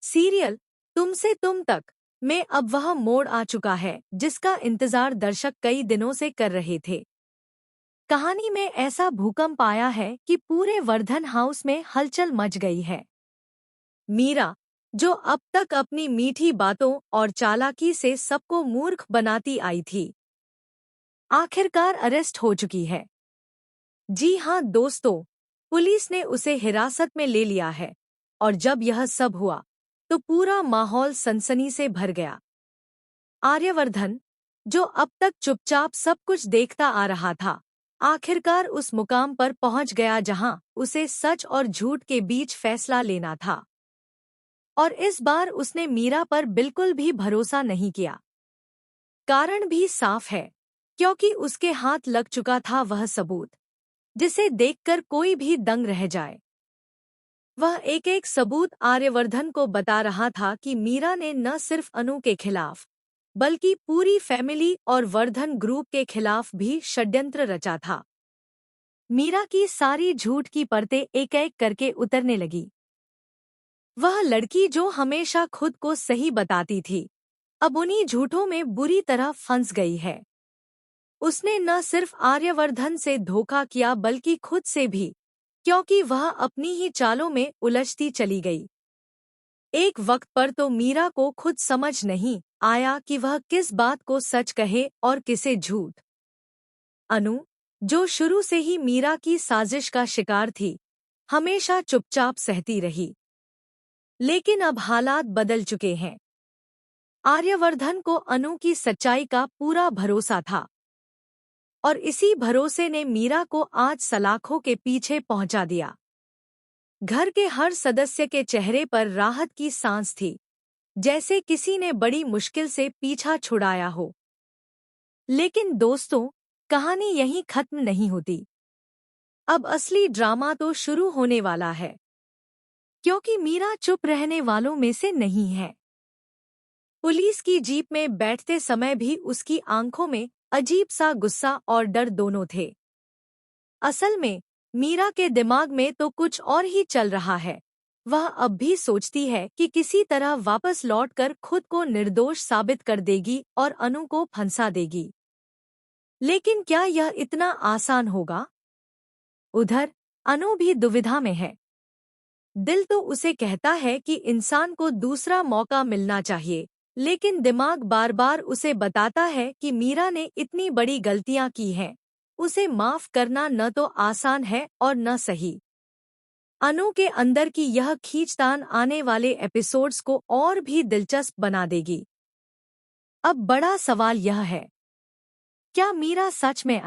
Serial तुमसे तुम तक में अब वह मोड़ आ चुका है जिसका इंतजार दर्शक कई दिनों से कर रहे थे। कहानी में ऐसा भूकंप आया है कि पूरे वर्धन हाउस में हलचल मच गई है। मीरा, जो अब तक अपनी मीठी बातों और चालाकी से सबको मूर्ख बनाती आई थी, आखिरकार अरेस्ट हो चुकी है। जी हाँ दोस्तों, पुलिस ने उसे हिरासत में ले लिया है और जब यह सब हुआ तो पूरा माहौल सनसनी से भर गया। आर्यवर्धन, जो अब तक चुपचाप सब कुछ देखता आ रहा था, आखिरकार उस मुकाम पर पहुंच गया जहां उसे सच और झूठ के बीच फैसला लेना था। और इस बार उसने मीरा पर बिल्कुल भी भरोसा नहीं किया। कारण भी साफ है, क्योंकि उसके हाथ लग चुका था वह सबूत जिसे देखकर कोई भी दंग रह जाए। वह एक एक सबूत आर्यवर्धन को बता रहा था कि मीरा ने न सिर्फ अनु के खिलाफ बल्कि पूरी फैमिली और वर्धन ग्रुप के खिलाफ भी षड्यंत्र रचा था। मीरा की सारी झूठ की परतें एक एक करके उतरने लगी। वह लड़की जो हमेशा खुद को सही बताती थी, अब उन्हीं झूठों में बुरी तरह फंस गई है। उसने न सिर्फ आर्यवर्धन से धोखा किया बल्कि खुद से भी, क्योंकि वह अपनी ही चालों में उलझती चली गई। एक वक्त पर तो मीरा को खुद समझ नहीं आया कि वह किस बात को सच कहे और किसे झूठ। अनु, जो शुरू से ही मीरा की साजिश का शिकार थी, हमेशा चुपचाप सहती रही। लेकिन अब हालात बदल चुके हैं। आर्यवर्धन को अनु की सच्चाई का पूरा भरोसा था और इसी भरोसे ने मीरा को आज सलाखों के पीछे पहुंचा दिया। घर के हर सदस्य के चेहरे पर राहत की सांस थी, जैसे किसी ने बड़ी मुश्किल से पीछा छुड़ाया हो। लेकिन दोस्तों, कहानी यहीं खत्म नहीं होती। अब असली ड्रामा तो शुरू होने वाला है, क्योंकि मीरा चुप रहने वालों में से नहीं है। पुलिस की जीप में बैठते समय भी उसकी आंखों में अजीब सा गुस्सा और डर दोनों थे। असल में मीरा के दिमाग में तो कुछ और ही चल रहा है। वह अब भी सोचती है कि किसी तरह वापस लौटकर खुद को निर्दोष साबित कर देगी और अनु को फंसा देगी। लेकिन क्या यह इतना आसान होगा? उधर अनु भी दुविधा में है। दिल तो उसे कहता है कि इंसान को दूसरा मौका मिलना चाहिए, लेकिन दिमाग बार बार उसे बताता है कि मीरा ने इतनी बड़ी गलतियां की हैं, उसे माफ करना न तो आसान है और न सही। अनु के अंदर की यह खींचतान आने वाले एपिसोड्स को और भी दिलचस्प बना देगी। अब बड़ा सवाल यह है, क्या मीरा सच में